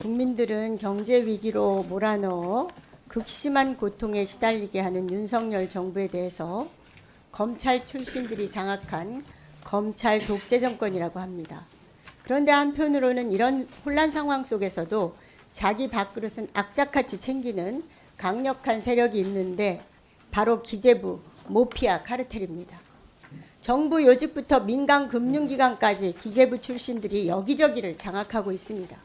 국민들은 경제 위기로 몰아넣어 극심한 고통에 시달리게 하는 윤석열 정부에 대해서 검찰 출신들이 장악한 검찰 독재 정권이라고 합니다. 그런데 한편으로는 이런 혼란 상황 속에서도 자기 밥그릇은 악착같이 챙기는 강력한 세력이 있는데 바로 기재부 모피아 카르텔입니다. 정부 요직부터 민간 금융기관까지 기재부 출신들이 여기저기를 장악하고 있습니다.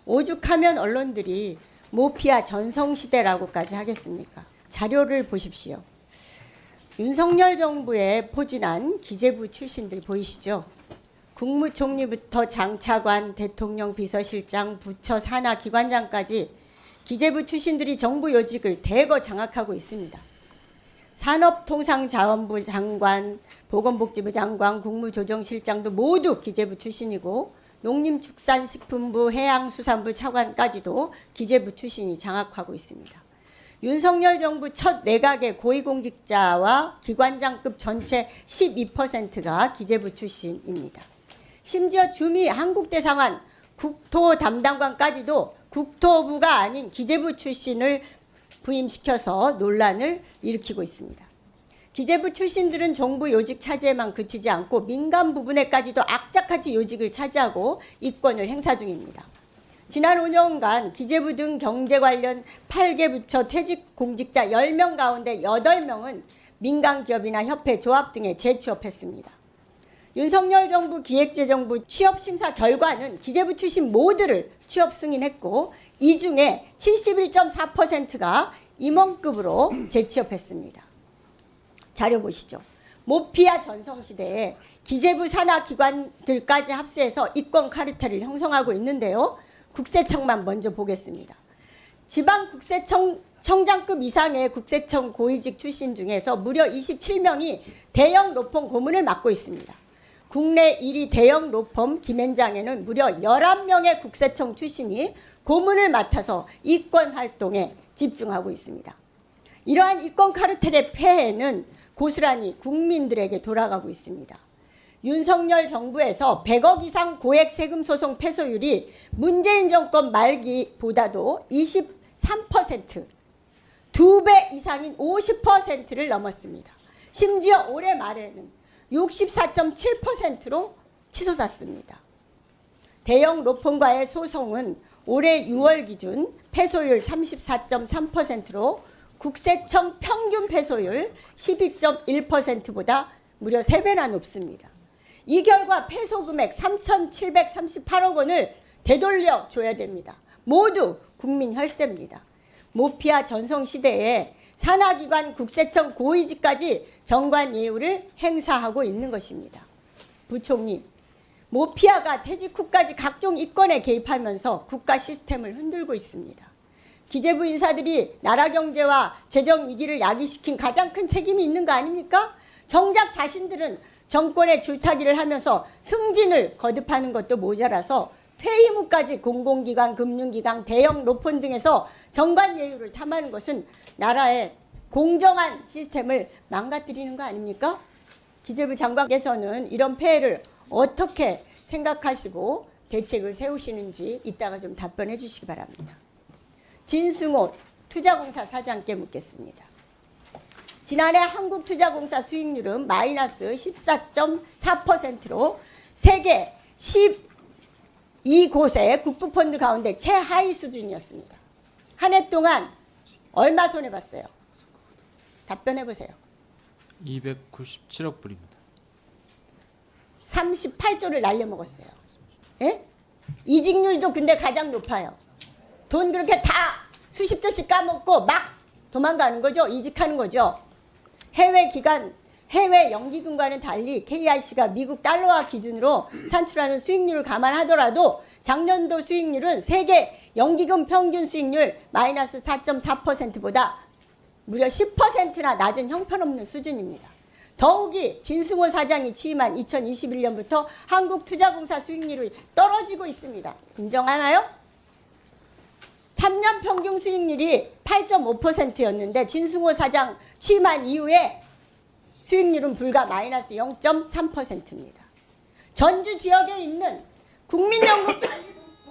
오죽하면 언론들이 모피아 전성시대라고까지 하겠습니까? 자료를 보십시오. 윤석열 정부에 포진한 기재부 출신들 보이시죠? 국무총리부터 장차관, 대통령 비서실장, 부처 산하 기관장까지 기재부 출신들이 정부 요직을 대거 장악하고 있습니다. 산업통상자원부 장관, 보건복지부 장관, 국무조정실장도 모두 기재부 출신이고 농림축산식품부, 해양수산부 차관까지도 기재부 출신이 장악하고 있습니다. 윤석열 정부 첫 내각의 고위공직자와 기관장급 전체 12%가 기재부 출신입니다. 심지어 주미 한국대사관 국토 담당관까지도 국토부가 아닌 기재부 출신을 부임시켜서 논란을 일으키고 있습니다. 기재부 출신들은 정부 요직 차지에만 그치지 않고 민간 부분에까지도 악착같이 요직을 차지하고 이권을 행사 중입니다. 지난 5년간 기재부 등 경제 관련 8개 부처 퇴직 공직자 10명 가운데 8명은 민간 기업이나 협회, 조합 등에 재취업했습니다. 윤석열 정부 기획재정부 취업심사 결과는 기재부 출신 모두를 취업 승인했고 이 중에 71.4%가 임원급으로 재취업했습니다. 자료 보시죠. 모피아 전성시대에 기재부 산하 기관들까지 합세해서 이권 카르텔을 형성하고 있는데요. 국세청만 먼저 보겠습니다. 지방 국세청장급 이상의 국세청 고위직 출신 중에서 무려 27명이 대형 로펌 고문을 맡고 있습니다. 국내 1위 대형 로펌 김앤장에는 무려 11명의 국세청 출신이 고문을 맡아서 이권 활동에 집중하고 있습니다. 이러한 이권 카르텔의 폐해는 고스란히 국민들에게 돌아가고 있습니다. 윤석열 정부에서 100억 이상 고액 세금 소송 패소율이 문재인 정권 말기보다도 23%, 2배 이상인 50%를 넘었습니다. 심지어 올해 말에는 64.7%로 치솟았습니다. 대형 로펌과의 소송은 올해 6월 기준 패소율 34.3%로 국세청 평균 패소율 12.1%보다 무려 3배나 높습니다. 이 결과 패소 금액 3,738억 원을 되돌려 줘야 됩니다. 모두 국민 혈세입니다. 모피아 전성시대에 산하기관 국세청 고위직까지 정관 예우를 행사하고 있는 것입니다. 부총리, 모피아가 퇴직 후까지 각종 이권에 개입하면서 국가 시스템을 흔들고 있습니다. 기재부 인사들이 나라 경제와 재정 위기를 야기시킨 가장 큰 책임이 있는 거 아닙니까? 정작 자신들은 정권의 줄타기를 하면서 승진을 거듭하는 것도 모자라서 퇴임 후까지 공공기관, 금융기관, 대형 로펌 등에서 정관 예우를 탐하는 것은 나라의 공정한 시스템을 망가뜨리는 거 아닙니까? 기재부 장관께서는 이런 폐해를 어떻게 생각하시고 대책을 세우시는지 이따가 좀 답변해 주시기 바랍니다. 진승호 투자공사 사장께 묻겠습니다. 지난해 한국투자공사 수익률은 마이너스 14.4%로 세계 12곳의 국부펀드 가운데 최하위 수준이었습니다. 한 해 동안 얼마 손해봤어요? 답변해보세요. 297억 불입니다. 38조를 날려먹었어요. 예? 이직률도 근데 가장 높아요. 돈 그렇게 다 수십조씩 까먹고 막 도망가는 거죠. 이직하는 거죠. 해외 연기금과는 달리 KIC가 미국 달러화 기준으로 산출하는 수익률을 감안하더라도 작년도 수익률은 세계 연기금 평균 수익률 마이너스 4.4%보다 무려 10%나 낮은 형편없는 수준입니다. 더욱이 진승호 사장이 취임한 2021년부터 한국투자공사 수익률이 떨어지고 있습니다. 인정하나요? 3년 평균 수익률이 8.5%였는데 진승호 사장 취임한 이후에 수익률은 불과 마이너스 0.3%입니다. 전주 지역에 있는 국민연금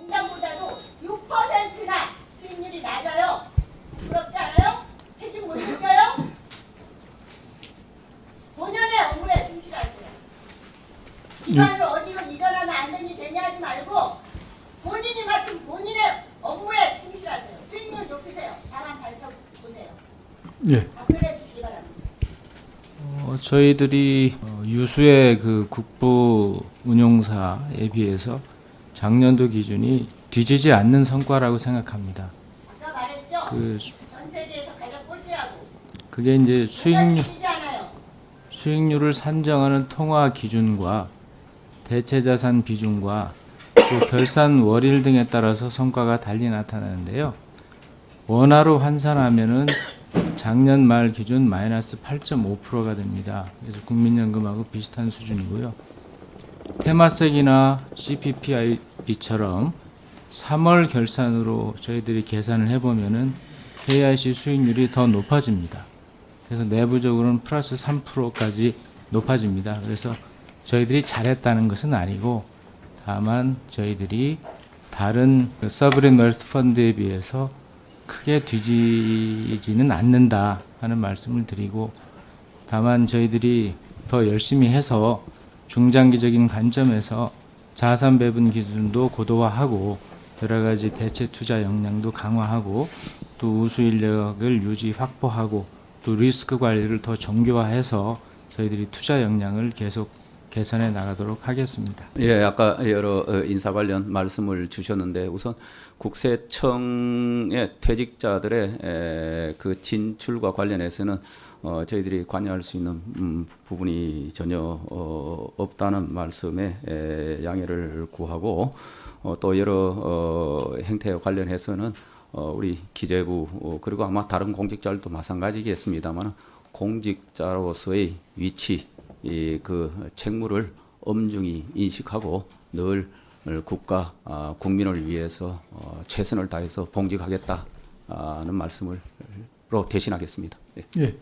공장보다도 6%나 수익률이 낮아요. 부끄럽지 않아요? 책임 못 느껴요? 본연의 업무에 충실하세요. 기관을 어디로 이전하면 안 되니 되냐 하지 말고 본인이 맡은 본인의 업무에 충실하세요. 수익률 높이세요. 방안 밝혀보세요. 예. 답변해 주시기 바랍니다. 저희들이 유수의 그 국부 운용사에 비해서 작년도 기준이 뒤지지 않는 성과라고 생각합니다. 아까 말했죠? 그 전 세계에서 가장 꼴찌라고. 그게 이제 정말 뒤지지 않아요. 수익률을 산정하는 통화 기준과 대체 자산 비중과 또 결산 월일 등에 따라서 성과가 달리 나타나는데요. 원화로 환산하면은 작년 말 기준 마이너스 8.5%가 됩니다. 그래서 국민연금하고 비슷한 수준이고요. 테마섹이나 CPPIB처럼 3월 결산으로 저희들이 계산을 해보면은 KIC 수익률이 더 높아집니다. 그래서 내부적으로는 플러스 3%까지 높아집니다. 그래서 저희들이 잘했다는 것은 아니고 다만 저희들이 다른 서브린 웰스 펀드에 비해서 크게 뒤지지는 않는다 하는 말씀을 드리고 다만 저희들이 더 열심히 해서 중장기적인 관점에서 자산 배분 기준도 고도화하고 여러 가지 대체 투자 역량도 강화하고 또 우수 인력을 유지 확보하고 또 리스크 관리를 더 정교화해서 저희들이 투자 역량을 계속 개선해 나가도록 하겠습니다. 예, 아까 여러 인사 관련 말씀을 주셨는데 우선 국세청의 퇴직자들의 그 진출과 관련해서는 저희들이 관여할 수 있는 부분이 전혀 없다는 말씀에 양해를 구하고 또 여러 행태와 관련해서는 우리 기재부 그리고 아마 다른 공직자들도 마찬가지겠습니다만 공직자로서의 위치 그 책무를 엄중히 인식하고 늘 국가 국민을 위해서 최선을 다해서 봉직하겠다는 말씀으로 대신하겠습니다. 예. 예.